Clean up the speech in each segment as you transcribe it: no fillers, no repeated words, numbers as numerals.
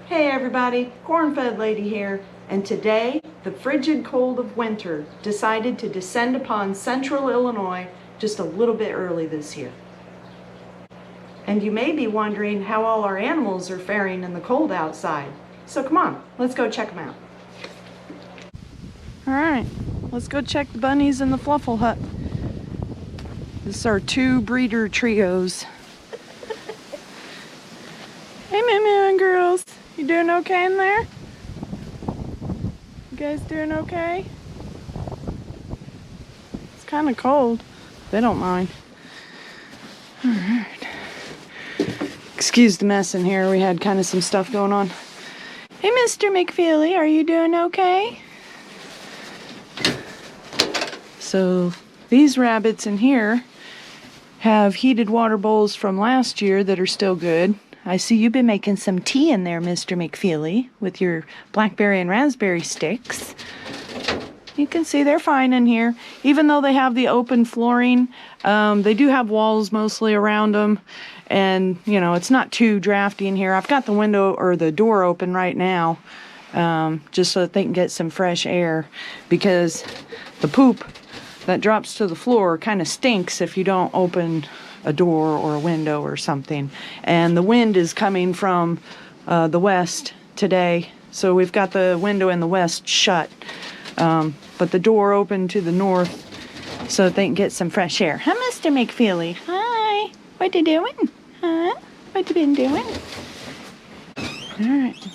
Hey everybody, Corn-Fed Lady here, and today the frigid cold of winter decided to descend upon central Illinois just a little bit early this year. And you may be wondering how all our animals are faring in the cold outside. So come on, let's go check them out. Alright, let's go check the bunnies in the Fluffle hut. This is our two breeder trios. Hey Moo girls, you doing okay in there? You guys doing okay? It's kind of cold. They don't mind. Alright. Excuse the mess in here. We had kind of some stuff going on. Hey Mr. McFeely, are you doing okay? So these rabbits in here have heated water bowls from last year that are still good. I see you've been making some tea in there, Mr. McFeely, with your blackberry and raspberry sticks. You can see they're fine in here. Even though they have the open flooring, they do have walls mostly around them. And, you know, it's not too drafty in here. I've got the window or the door open right now, just so that they can get some fresh air. Because the poop that drops to the floor kind of stinks if you don't open a door or a window or something. And the wind is coming from the west today, so we've got the window in the west shut, but the door open to the north so that they can get some fresh air. Hi, Mr. McFeely. Hi. What you doing? Huh? What you been doing? All right.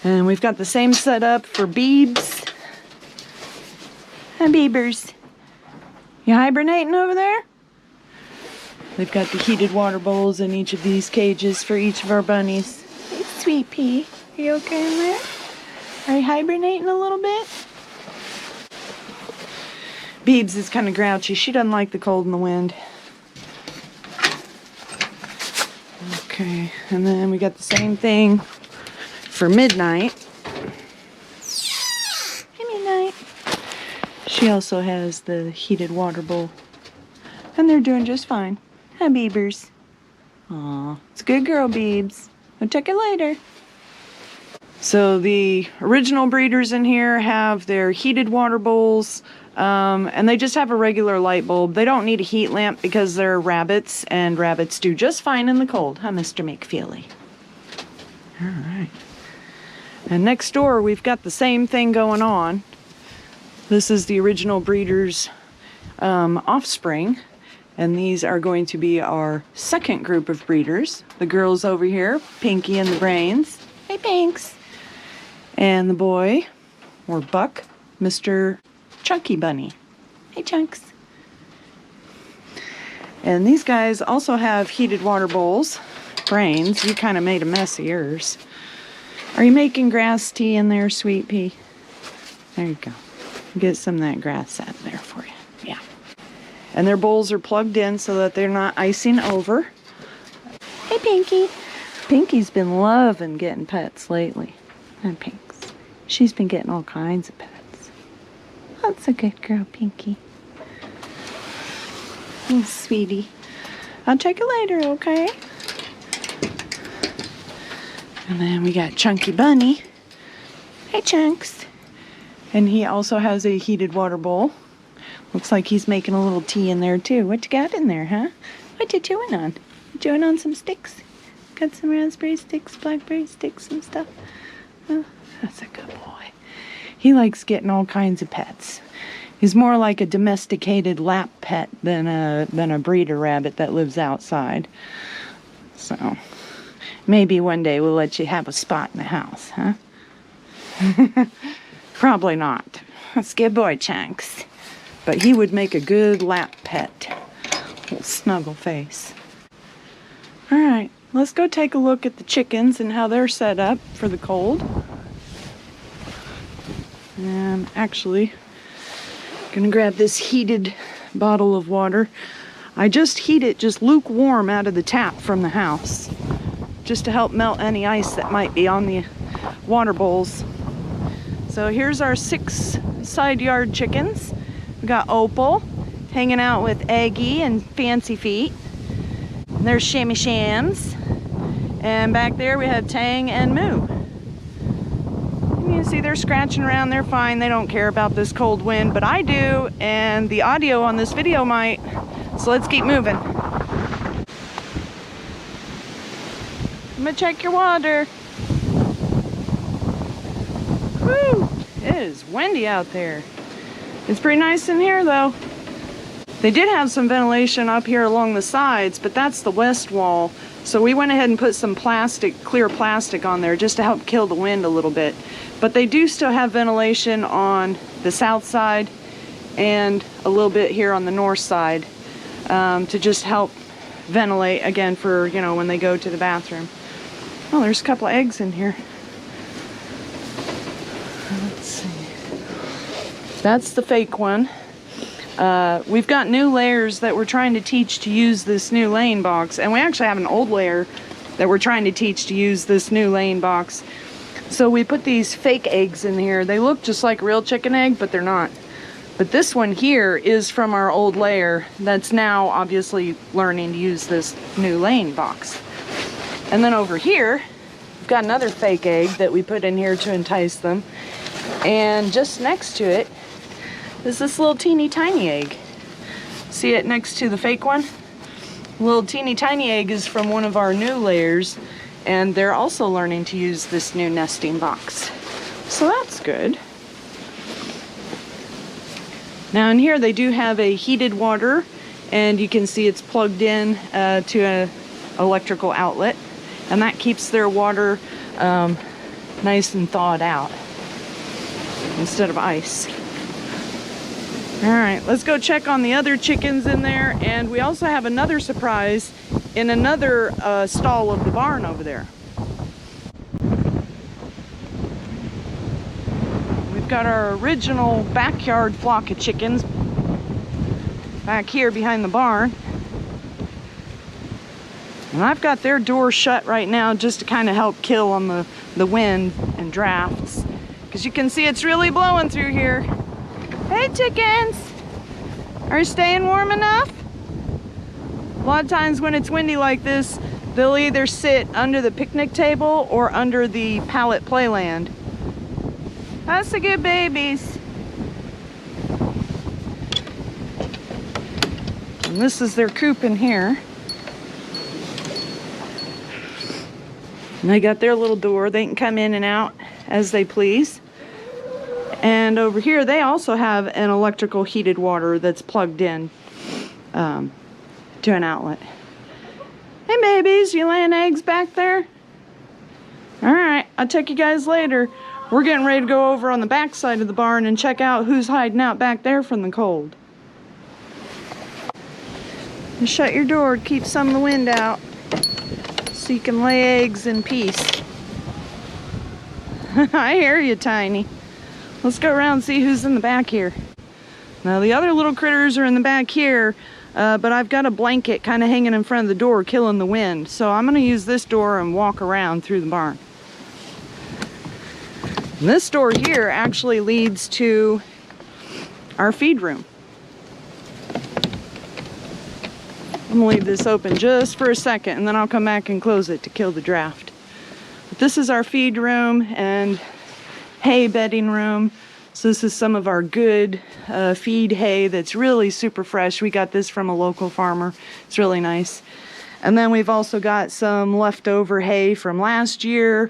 And we've got the same setup for Beebs. Hi, Beebers. You hibernating over there? They've got the heated water bowls in each of these cages for each of our bunnies. Hey, Sweet Pea. Are you okay in there? Are you hibernating a little bit? Beebs is kind of grouchy. She doesn't like the cold and the wind. Okay, and then we got the same thing for Midnight. She also has the heated water bowl. And they're doing just fine. Hi, Beebers. Aw, it's a good girl, Beebs. I'll check it later. So the original breeders in here have their heated water bowls, and they just have a regular light bulb. They don't need a heat lamp because they're rabbits, and rabbits do just fine in the cold, huh, Mr. McFeely? All right. And next door, we've got the same thing going on. This is the original breeder's offspring, and these are going to be our second group of breeders. The girls over here, Pinky and the Brains. Hey, Pinks. And the boy, or Buck, Mr. Chunky Bunny. Hey, Chunks. And these guys also have heated water bowls. Brains, you kind of made a mess of yours. Are you making grass tea in there, Sweet Pea? There you go. Get some of that grass out of there for you. Yeah. And their bowls are plugged in so that they're not icing over. Hey, Pinky. Pinky's been loving getting pets lately. And Pinks. She's been getting all kinds of pets. That's a good girl, Pinky. Oh, sweetie. I'll check it later, okay? And then we got Chunky Bunny. Hey, Chunks. And he also has a heated water bowl. Looks like he's making a little tea in there too. What you got in there, huh? What you chewing on? You chewing on some sticks? Got some raspberry sticks, blackberry sticks, and stuff. Oh, that's a good boy. He likes getting all kinds of pets. He's more like a domesticated lap pet than a breeder rabbit that lives outside. So maybe one day we'll let you have a spot in the house, huh? Probably not. That's a good boy, Chunks. But he would make a good lap pet. Little snuggle face. Alright, let's go take a look at the chickens and how they're set up for the cold. And actually, I'm gonna grab this heated bottle of water. I just heat it just lukewarm out of the tap from the house, just to help melt any ice that might be on the water bowls. So here's our 6 side yard chickens. We got Opal hanging out with Eggie and Fancy Feet. And there's Shammy Shams. And back there we have Tang and Moo. And you see they're scratching around, they're fine. They don't care about this cold wind, but I do, and the audio on this video might. So let's keep moving. I'm gonna check your water. Woo! It is windy out there. It's pretty nice in here though. They did have some ventilation up here along the sides, but that's the west wall. So we went ahead and put some plastic, clear plastic on there just to help kill the wind a little bit. But they do still have ventilation on the south side and a little bit here on the north side to just help ventilate again for, you know, when they go to the bathroom. Oh, there's a couple of eggs in here. Let's see. That's the fake one. We've got new layers that we're trying to teach to use this new laying box, and we actually have an old layer that we're trying to teach to use this new laying box. So we put these fake eggs in here. They look just like a real chicken egg, but they're not. But this one here is from our old layer that's now obviously learning to use this new laying box. And then over here, we've got another fake egg that we put in here to entice them. And just next to it is this little teeny tiny egg. See it next to the fake one? Little teeny tiny egg is from one of our new layers, and they're also learning to use this new nesting box. So that's good. Now in here they do have a heated water, and you can see it's plugged in to an electrical outlet, and that keeps their water nice and thawed out instead of ice. All right, let's go check on the other chickens in there, and we also have another surprise in another stall of the barn over there. We've got our original backyard flock of chickens back here behind the barn. And I've got their door shut right now just to kind of help kill on the wind and drafts. Because you can see it's really blowing through here. Hey chickens! Are you staying warm enough? A lot of times when it's windy like this, they'll either sit under the picnic table or under the pallet playland. That's the good babies. And this is their coop in here. And they got their little door. They can come in and out as they please. And over here they also have an electrical heated water that's plugged in to an outlet. Hey babies, you laying eggs back there? Alright, I'll check you guys later. We're getting ready to go over on the back side of the barn and check out who's hiding out back there from the cold. And shut your door to keep some of the wind out so you can lay eggs in peace. I hear you, Tiny. Let's go around and see who's in the back here. Now the other little critters are in the back here, but I've got a blanket kind of hanging in front of the door killing the wind. So I'm going to use this door and walk around through the barn. And this door here actually leads to our feed room. I'm going to leave this open just for a second and then I'll come back and close it to kill the draft. But this is our feed room and hay bedding room. So this is some of our good feed hay that's really super fresh. We got this from a local farmer. It's really nice. And then we've also got some leftover hay from last year.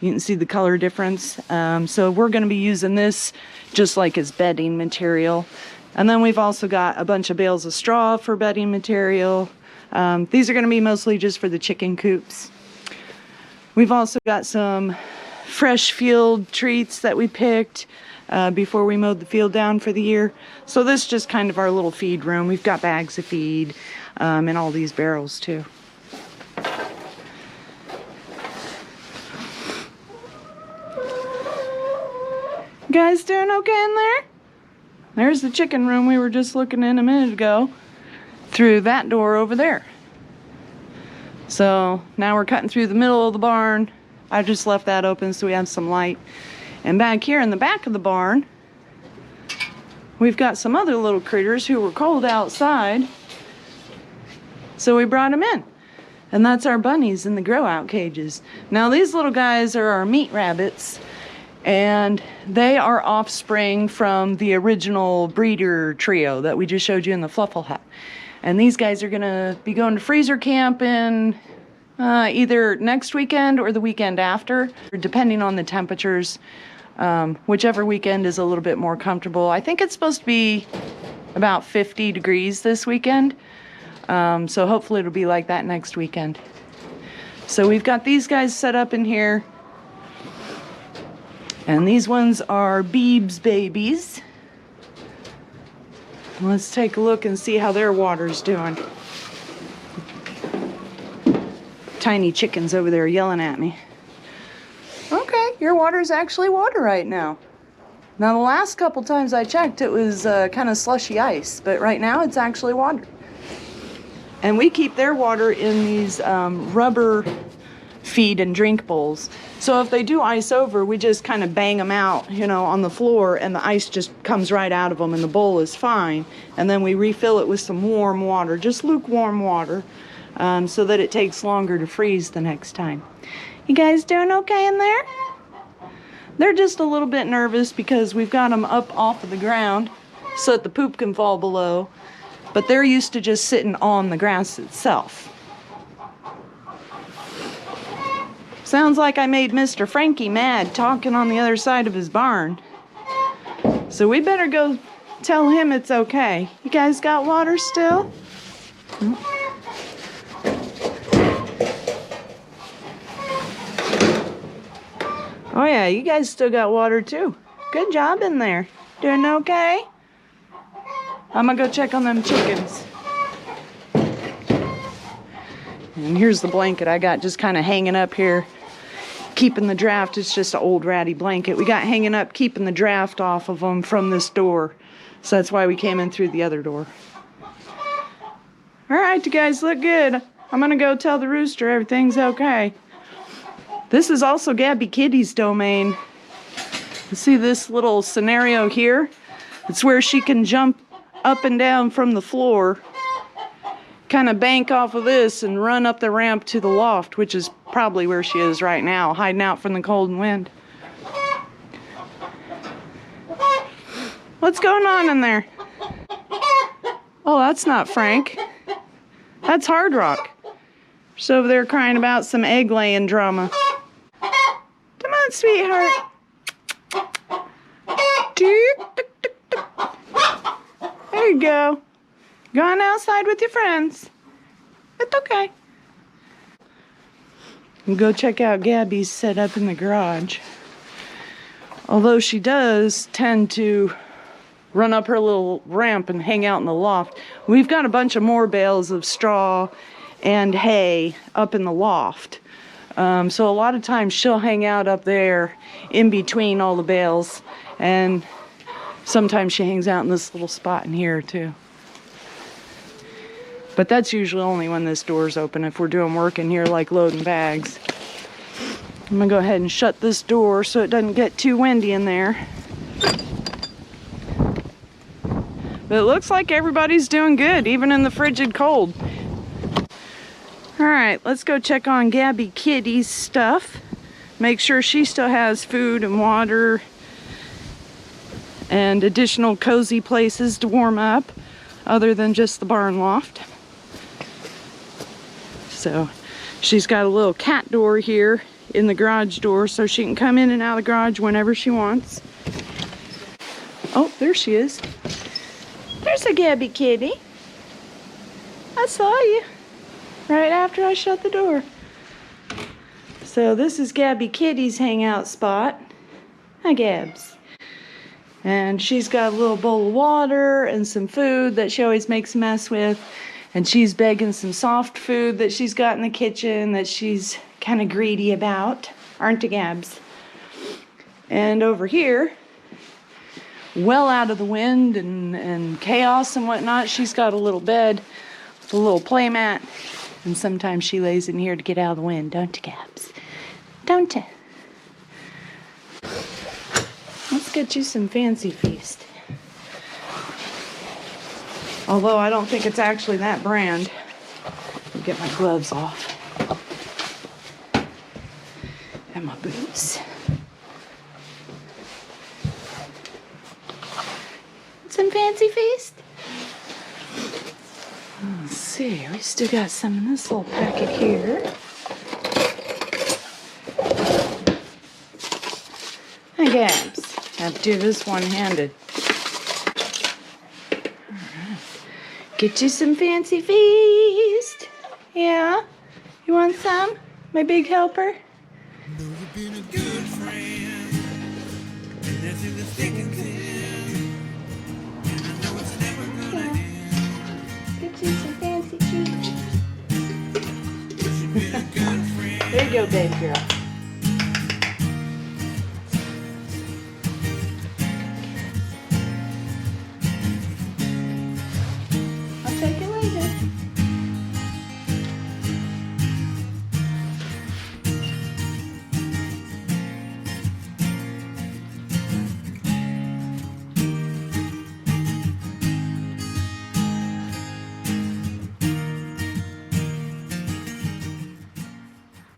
You can see the color difference. So we're going to be using this just like as bedding material. And then we've also got a bunch of bales of straw for bedding material. These are going to be mostly just for the chicken coops. We've also got some fresh field treats that we picked before we mowed the field down for the year. So this is just kind of our little feed room. We've got bags of feed and all these barrels too. You guys doing okay in there? There's the chicken room we were just looking in a minute ago through that door over there. So now we're cutting through the middle of the barn. I just left that open so we have some light. And back here in the back of the barn, we've got some other little critters who were cold outside. So we brought them in. And that's our bunnies in the grow out cages. Now these little guys are our meat rabbits, and they are offspring from the original breeder trio that we just showed you in the Fluffle hut. And these guys are gonna be going to freezer camp in either next weekend or the weekend after, depending on the temperatures. Whichever weekend is a little bit more comfortable. I think it's supposed to be about 50 degrees this weekend. So hopefully it'll be like that next weekend. So we've got these guys set up in here. And these ones are Beeb's babies. Let's take a look and see how their water's doing. Tiny chickens over there yelling at me. Okay, your water's actually water right now. Now the last couple times I checked, it was kind of slushy ice, but right now it's actually water. And we keep their water in these rubber feed and drink bowls. So if they do ice over, we just kind of bang them out, you know, on the floor, and the ice just comes right out of them and the bowl is fine. And then we refill it with some warm water, just lukewarm water, so that it takes longer to freeze the next time. You guys doing okay in there? They're just a little bit nervous because we've got them up off of the ground so that the poop can fall below. But they're used to just sitting on the grass itself. Sounds like I made Mr. Frankie mad talking on the other side of his barn. So we better go tell him it's okay. You guys got water still? Oh yeah, you guys still got water too. Good job in there. Doing okay? I'm gonna go check on them chickens. And here's the blanket I got just kind of hanging up here, keeping the draft. It's just an old ratty blanket we got hanging up, keeping the draft off of them from this door. So that's why we came in through the other door. All right, you guys look good. I'm gonna go tell the rooster everything's okay. This is also Gabby Kitty's domain. You see this little scenario here? It's where she can jump up and down from the floor, kind of bank off of this and run up the ramp to the loft, which is probably where she is right now, hiding out from the cold and wind. What's going on in there? Oh, that's not Frank. That's Hard Rock. She's over there crying about some egg laying drama. Come on, sweetheart. There you go. Going outside with your friends. It's okay. And go check out Gabby's setup in the garage. Although she does tend to run up her little ramp and hang out in the loft. We've got a bunch of more bales of straw and hay up in the loft. So a lot of times she'll hang out up there in between all the bales, and sometimes she hangs out in this little spot in here too. But that's usually only when this door's open, if we're doing work in here like loading bags. I'm gonna go ahead and shut this door so it doesn't get too windy in there. But it looks like everybody's doing good, even in the frigid cold. All right, let's go check on Gabby Kitty's stuff. Make sure she still has food and water and additional cozy places to warm up other than just the barn loft. So she's got a little cat door here in the garage door so she can come in and out of the garage whenever she wants. Oh, there she is. There's a Gabby Kitty. I saw you right after I shut the door. So this is Gabby Kitty's hangout spot. Hi, Gabs. And she's got a little bowl of water and some food that she always makes a mess with. And she's begging some soft food that she's got in the kitchen that she's kind of greedy about. Aren't you, Gabs? And over here, well out of the wind and chaos and whatnot, she's got a little bed with a little play mat. And sometimes she lays in here to get out of the wind, don't you, Gabs? Don't you? Let's get you some Fancy Feast. Although I don't think it's actually that brand. I'll get my gloves off. And my boots. Some fancy feast? Let's see, we still got some in this little packet here. Hi, Gabs. Have to do this one-handed. Alright. Get you some fancy feast. Yeah? You want some? My big helper? You've been a good friend, and that's in the thick and thin, and I know it's never gonna end. Get you some fancy feast. You've been a good friend. There you go, babe girl.